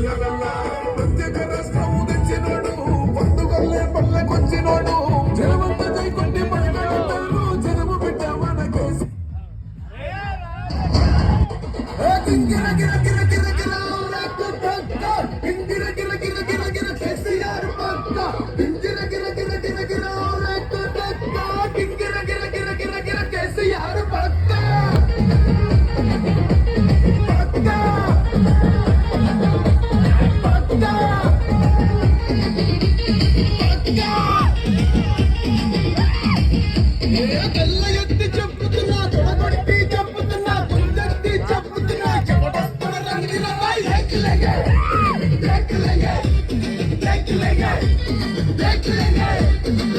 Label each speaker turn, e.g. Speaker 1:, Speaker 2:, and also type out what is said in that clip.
Speaker 1: ప్రత్యేక రాష్ట్రం తెచ్చినోడు పండుగల్లే పల్లెకొచ్చినోడు జనమంతా జైకొండి పడగలంటారు జనము బిడ్డ మన కేసు గిర గిర గిర గిర గిర గిర గిర గిర గిర గిర కేసీఆర్ పక్క గిర గిర గిర గిర గిర గిర గిర గిర గిర గిర కేసీఆర్ పక్క देख लेंगे